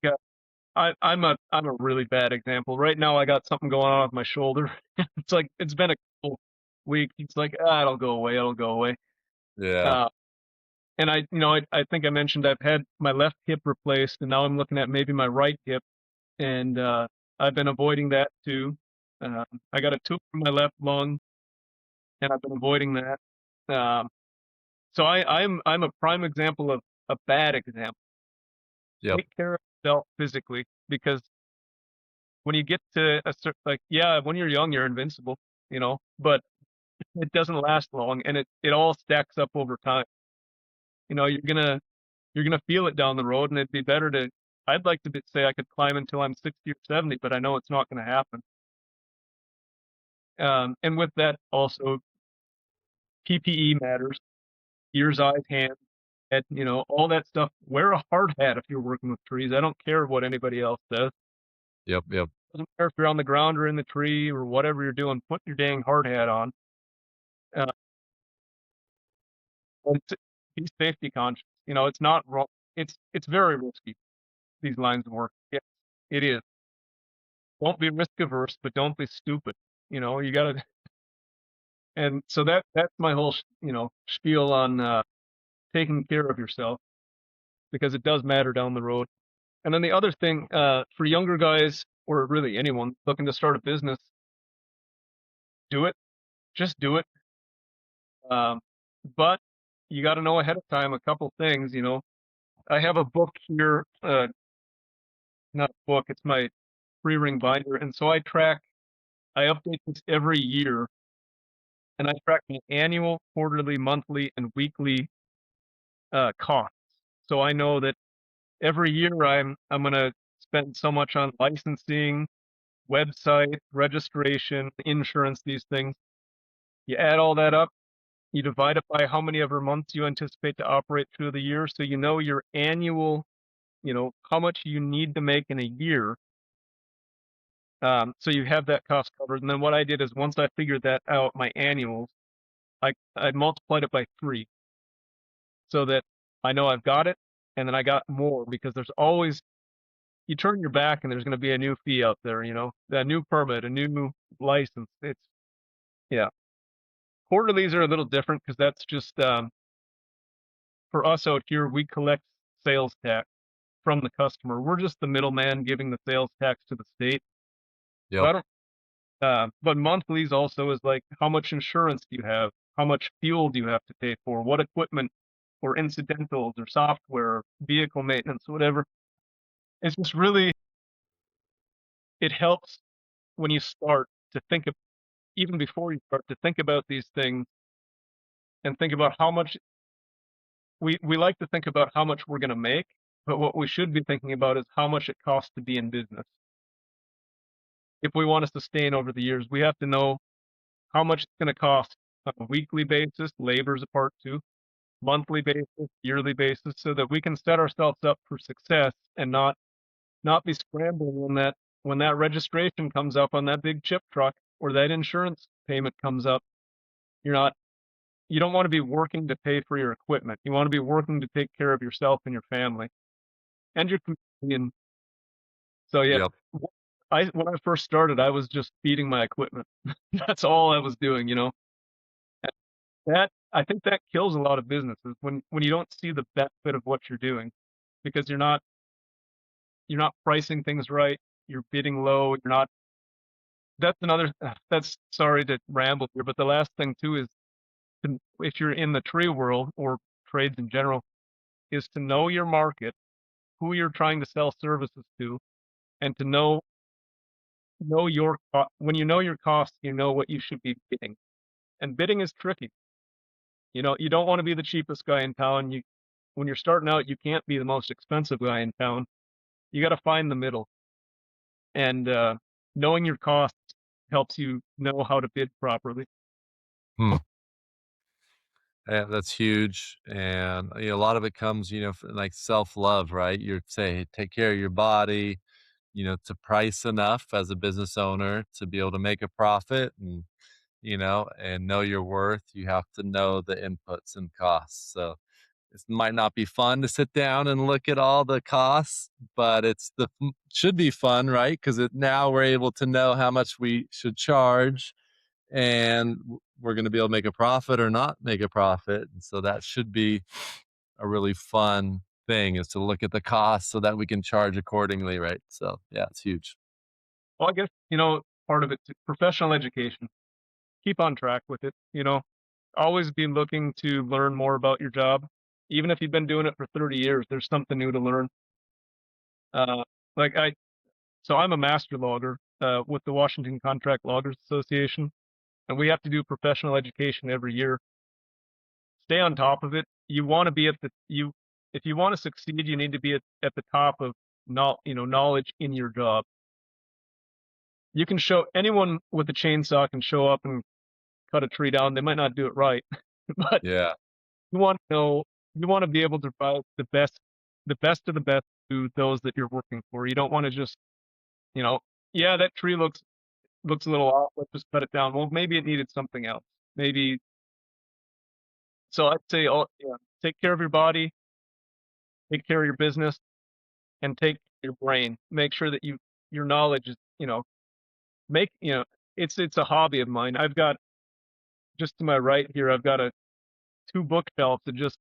I'm a really bad example. Right now I got something going on with my shoulder. It's like it's been a couple weeks. It's like it'll go away, it'll go away. Yeah. Uh, And I think I mentioned I've had my left hip replaced, and now I'm looking at maybe my right hip, and I've been avoiding that too. I got a tube from my left lung, and I've been avoiding that. Um, so I'm a prime example of a bad example. Yep. Take care of yourself physically, because when you get to a certain, like, yeah, when you're young, you're invincible, but it doesn't last long, and it all stacks up over time. You're gonna feel it down the road, and it'd be better to. I'd like to say I could climb until I'm 60 or 70, but I know it's not going to happen. And with that, also PPE matters. Ears, eyes, hands. and all that stuff. Wear a hard hat if you're working with trees. I don't care what anybody else says. Yep, yep, Doesn't matter if you're on the ground or in the tree or whatever you're doing. Put your dang hard hat on. Uh, and be safety conscious. It's not wrong. It's very risky. These lines of work. Yes, it is. Don't be risk averse, but don't be stupid. You gotta. And so that's my whole spiel on taking care of yourself, because it does matter down the road. And then the other thing, for younger guys, or really anyone looking to start a business, do it. Just do it. Um, but you got to know ahead of time a couple things. I have a book here, not a book, it's my 3-ring binder. And so I update this every year, and I track my annual, quarterly, monthly, and weekly costs. So I know that every year I'm gonna spend so much on licensing, website, registration, insurance, these things. You add all that up, you divide it by how many ever months you anticipate to operate through the year, so you know your annual, how much you need to make in a year. So you have that cost covered. And then what I did is, once I figured that out, my annuals, I multiplied it by 3, so that I know I've got it, and then I got more, because there's always, you turn your back and there's going to be a new fee out there, a new permit, a new license. Yeah. Quarterlies are a little different, because that's just, for us out here, we collect sales tax from the customer. We're just the middleman giving the sales tax to the state. So yep. I don't, but monthlies also is like, how much insurance do you have? How much fuel do you have to pay for? What equipment or incidentals or software, vehicle maintenance, whatever. It's just really, it helps when you start to think of, even before you start to think about these things, and think about how much we like to think about how much we're going to make, but what we should be thinking about is how much it costs to be in business. If we want to sustain over the years, we have to know how much it's going to cost on a weekly basis, labor's a part too, monthly basis, yearly basis, so that we can set ourselves up for success, and not be scrambling when that registration comes up on that big chip truck, or that insurance payment comes up. You don't want to be working to pay for your equipment. You want to be working to take care of yourself and your family and your community. So yeah, Yep. when I first started, I was just feeding my equipment. That's all I was doing, That, I think that kills a lot of businesses, when you don't see the benefit of what you're doing, because you're not pricing things right, you're bidding low, you're not. That's another. That's, sorry to ramble here, but the last thing too is, if you're in the tree world, or trades in general, is to know your market, who you're trying to sell services to, and to know your when you know your costs, you know what you should be bidding. And bidding is tricky. You don't want to be the cheapest guy in town. When you're starting out, you can't be the most expensive guy in town. You got to find the middle. And knowing your costs helps you know how to bid properly. Hmm. Yeah, that's huge. And a lot of it comes, from like self-love, right? You're saying take care of your body, to price enough as a business owner to be able to make a profit, and know your worth. You have to know the inputs and costs. So it might not be fun to sit down and look at all the costs, but should be fun, right? Because now we're able to know how much we should charge, and we're going to be able to make a profit or not make a profit. And so that should be a really fun thing, is to look at the costs so that we can charge accordingly, right? So yeah, it's huge. Well, I guess, part of it, professional education. Keep on track with it. Always be looking to learn more about your job. Even if you've been doing it for 30 years, there's something new to learn. Uh, like so I'm a master logger with the Washington Contract Loggers Association, and we have to do professional education every year. Stay on top of it. You want to be if you want to succeed, you need to be at the top of knowledge in your job. You can show anyone with a chainsaw can show up and cut a tree down. They might not do it right, but Yeah. you want to know you want to be able to provide the best of the best to those that you're working for. You don't want to just, you know, yeah, that tree looks a little off. Let's just cut it down. Well, maybe it needed something else. Maybe so. I'd say, oh, yeah, take care of your body, take care of your business, and take your brain. Make sure that your knowledge is, make it's a hobby of mine. I've got just to my right here. I've got a two bookshelves of just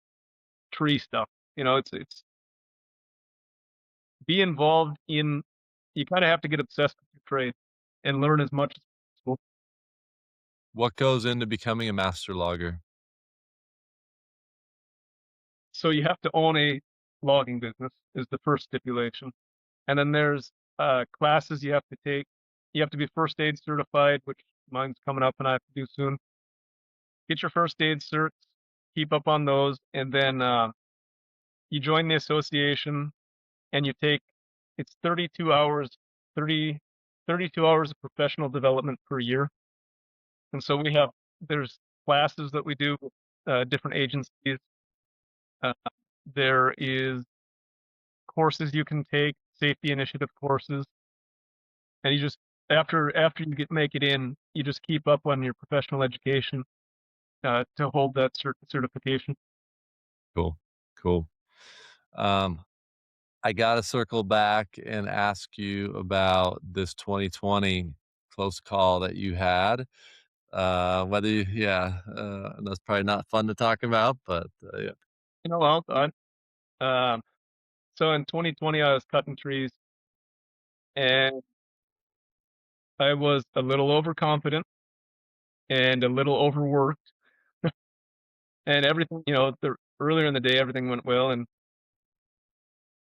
tree stuff. It's be involved in. You kind of have to get obsessed with your trade and learn as much as possible. What goes into becoming a master logger? So you have to own a logging business is the first stipulation. And then there's classes you have to take. You have to be first aid certified, which mine's coming up and I have to do soon. Get your first aid certs, keep up on those, and then you join the association and you take it's 32 hours, 30, 32 hours of professional development per year. And so there's classes that we do with different agencies. Uh, there is courses you can take, safety initiative courses, and you just after you make it in, you just keep up on your professional education to hold that certification. Cool, cool. Um, I gotta circle back and ask you about this 2020 close call that you had. Whether you yeah, that's probably not fun to talk about, but, yeah. Well done. Um, so in 2020, I was cutting trees and I was a little overconfident and a little overworked, and everything. Earlier in the day, everything went well, and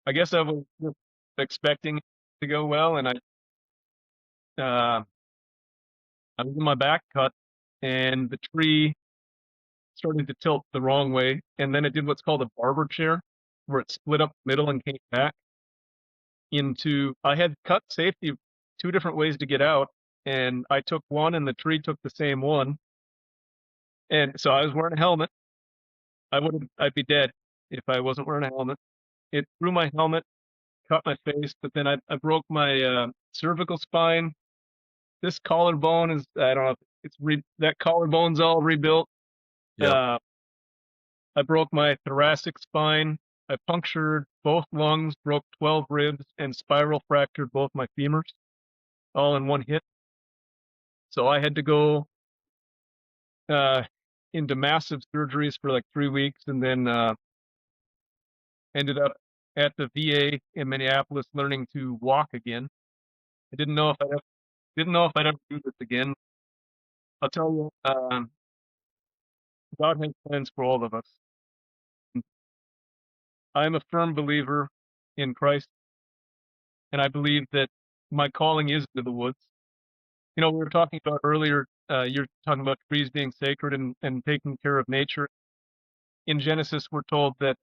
I guess I was just expecting it to go well, and uh, I was in my back cut, and the tree started to tilt the wrong way, and then it did what's called a barber chair, where it split up the middle and came back into. I had cut safety two different ways to get out, and I took one, and the tree took the same one, and so I was wearing a helmet. I'd be dead if I wasn't wearing a helmet. It threw my helmet, cut my face, but then I broke my cervical spine. This collarbone is I don't know. That collarbone's all rebuilt. Yep. Uh, I broke my thoracic spine. I punctured both lungs, broke 12 ribs, and spiral fractured both my femurs, all in one hit. So I had to go uh, into massive surgeries for like 3 weeks, and then ended up at the VA in Minneapolis learning to walk again. I didn't know if I'd ever do this again. I'll tell you, God has plans for all of us. I'm a firm believer in Christ, and I believe that my calling is into the woods. We were talking about earlier, you're talking about trees being sacred and taking care of nature. In Genesis, we're told that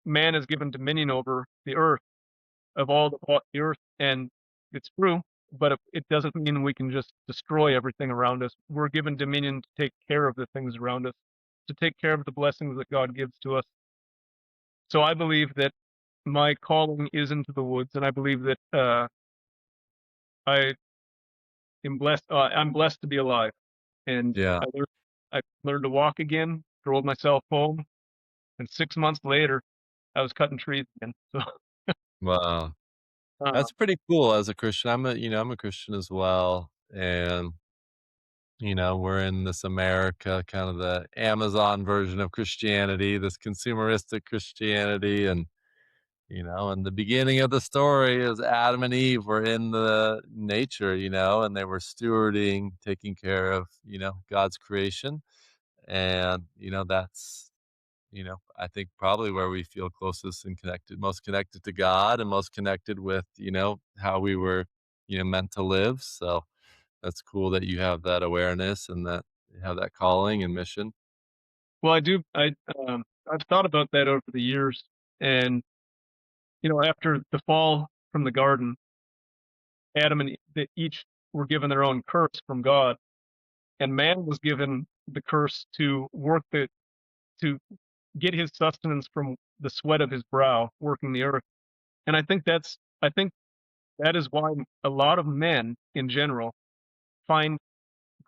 man is given dominion over the earth, of all the earth, and it's true, but it doesn't mean we can just destroy everything around us. We're given dominion to take care of the things around us, to take care of the blessings that God gives to us. So I believe that my calling is into the woods, and I believe that I am blessed. I'm blessed to be alive, and Yeah. I learned to walk again, drove myself home, and 6 months later, I was cutting trees again. So, Wow. uh, That's pretty cool as a Christian. I'm a Christian as well, and, we're in this America, kind of the Amazon version of Christianity, this consumeristic Christianity, and, in the beginning of the story is Adam and Eve were in the nature, and they were stewarding, taking care of, God's creation, and, I think probably where we feel closest and most connected to God and most connected with, how we were, meant to live. So that's cool that you have that awareness and that you have that calling and mission. well, I do. I've thought about that over the years, and after the fall from the garden, Adam and they each were given their own curse from God, and man was given the curse to work to get his sustenance from the sweat of his brow, working the earth. And I think that is why a lot of men in general find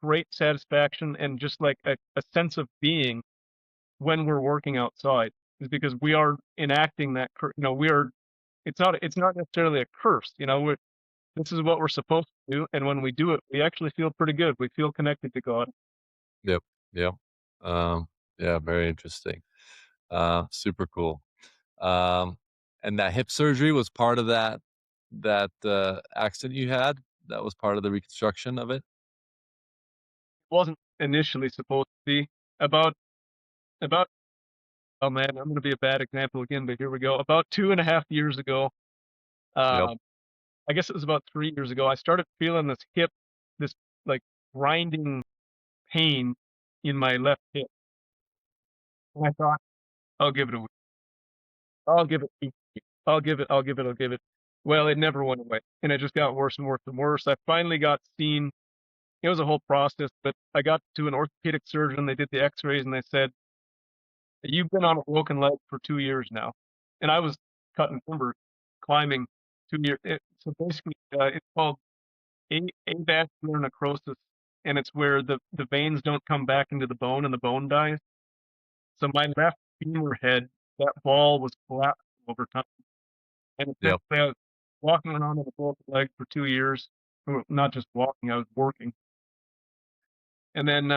great satisfaction and just like a sense of being when we're working outside, is because we are enacting that, we are, it's not necessarily a curse, this is what we're supposed to do. And when we do it, we actually feel pretty good. We feel connected to God. Yep. Yep. Um, yeah, very interesting. Super cool. Um, and that hip surgery was part of that accident you had? That was part of the reconstruction of it? Wasn't initially supposed to be. About about oh man, I'm gonna be a bad example again, but here we go. About 2.5 years ago, Yep. uh, I guess it was about 3 years ago, I started feeling this like grinding pain in my left hip. And I thought, I'll give it a week. I'll give it 2 weeks. I'll give it. Well, it never went away. And it just got worse and worse and worse. I finally got seen. It was a whole process, but I got to an orthopedic surgeon. They did the x-rays and they said, "You've been on a broken leg for 2 years now." And I was cutting timber, climbing 2 years. So basically, it's called avascular necrosis, and it's where the veins don't come back into the bone and the bone dies. So my left femur head, that ball was collapsed over time. And Yep. essentially, I was walking around with a broken leg for 2 years. Well, not just walking, I was working. And then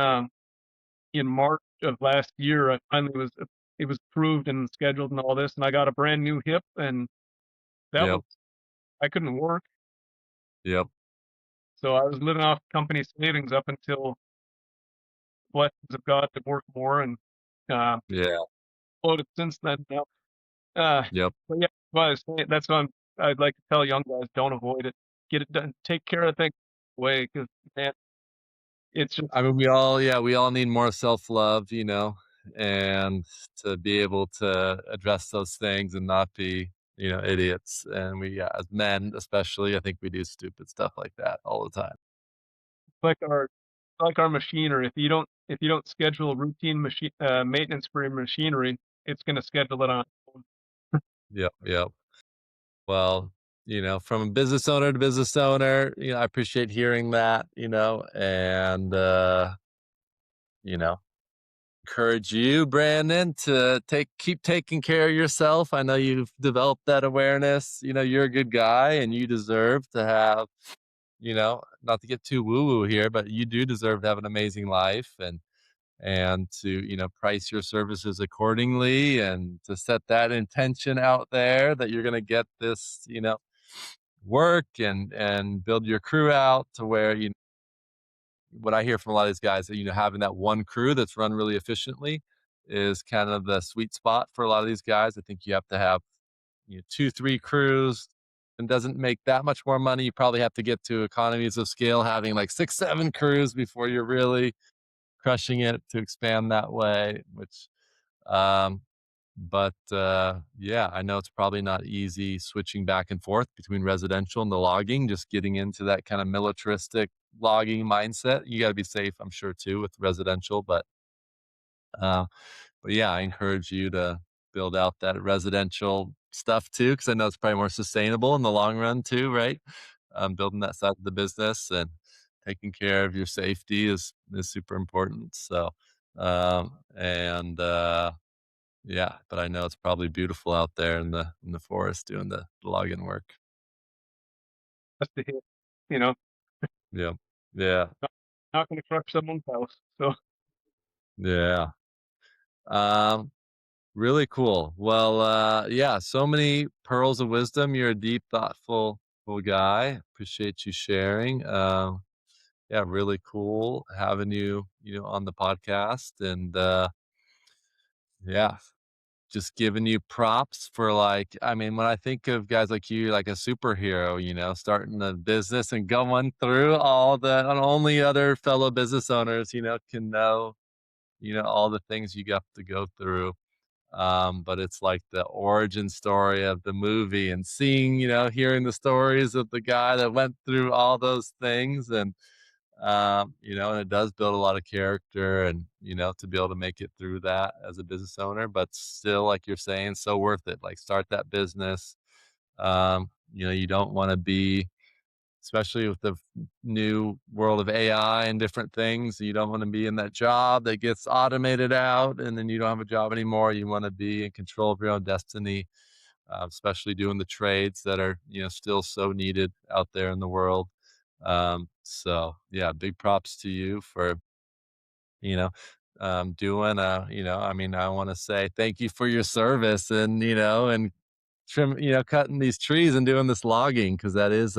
in March of last year, I finally was it was approved and scheduled and all this, and I got a brand new hip, and that was Yep. I couldn't work, Yep. so I was living off company savings up until blessings of God to work more, and uh, Yeah. floated since then. Now, uh, Yep. but yeah, well, that's what I'd like to tell young guys: don't avoid it, get it done, take care of things away, because man, it's just I mean, we all need more self-love, and to be able to address those things and not be, idiots. And yeah, as men especially, I think we do stupid stuff like that all the time. like our machinery. If you don't schedule routine machine maintenance for your machinery, it's going to schedule it on its own. Yep. Yep. Well, from a business owner to business owner, I appreciate hearing that, and you know, encourage you, Brandon, to keep taking care of yourself. I know you've developed that awareness. You're a good guy and you deserve to have, not to get too woo-woo here, but you do deserve to have an amazing life and to, price your services accordingly and to set that intention out there that you're gonna get this, work and build your crew out to where, what I hear from a lot of these guys that, having that one crew that's run really efficiently is kind of the sweet spot for a lot of these guys. I think you have to have, 2, 3 crews and doesn't make that much more money. You probably have to get to economies of scale, having like 6, 7 crews before you're really crushing it to expand that way, which, um, yeah, I know it's probably not easy switching back and forth between residential and the logging, just getting into that kind of militaristic logging mindset. You gotta be safe, I'm sure, too, with residential, uh, but yeah, I encourage you to build out that residential stuff too, because I know it's probably more sustainable in the long run too, right? Building that side of the business and taking care of your safety is super important. So, and yeah, but I know it's probably beautiful out there in the forest doing the logging work. That's the hit. You know, Yeah, yeah, not, not going to crush someone's house. So yeah. Um, Really cool. Well, yeah, so many pearls of wisdom. You're a deep, thoughtful guy. Appreciate you sharing. Yeah, really cool having you, on the podcast and yeah, just giving you props for like, I mean, when I think of guys like you, like a superhero, starting a business and going through all the and only other fellow business owners, can know, all the things you got to go through, but it's like the origin story of the movie and seeing, hearing the stories of the guy that went through all those things and And it does build a lot of character and, to be able to make it through that as a business owner, but still, like you're saying, so worth it. Like start that business. You don't want to be, especially with the new world of AI and different things, you don't want to be in that job that gets automated out and then you don't have a job anymore. You want to be in control of your own destiny, especially doing the trades that are, still so needed out there in the world. So yeah, big props to you for, you know, doing, I mean, I want to say thank you for your service and, and cutting these trees and doing this logging. Cause that is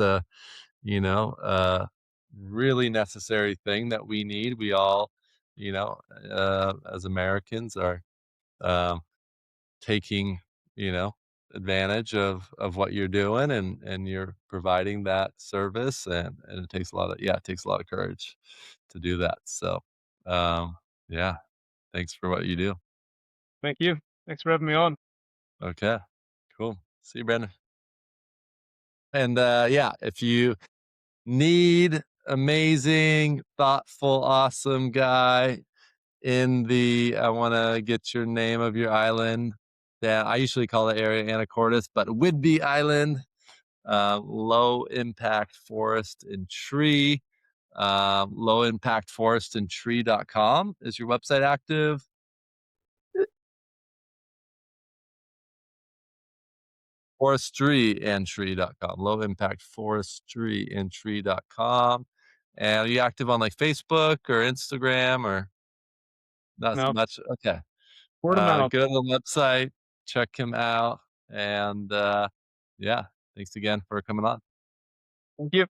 you know, a really necessary thing that we need. We all, as Americans are, um, taking, you know, advantage of what you're doing and you're providing that service and it takes a lot of courage to do that. So, um, yeah, thanks for what you do. Thank you. Thanks for having me on. Okay, cool. See you, Brandon. And, yeah, if you need amazing, thoughtful, awesome guy in the I wanna get your name of your island. Yeah, I usually call the area Anacortes, but Whidbey Island, low impact forest and tree. Low impact forest and tree.com. Is your website active? Forestry and tree.com. Low impact forestry and tree.com. And are you active on like Facebook or Instagram or not so Now, much? Okay. word of mouth. Go to the website, check him out, and, yeah, thanks again for coming on. Thank you.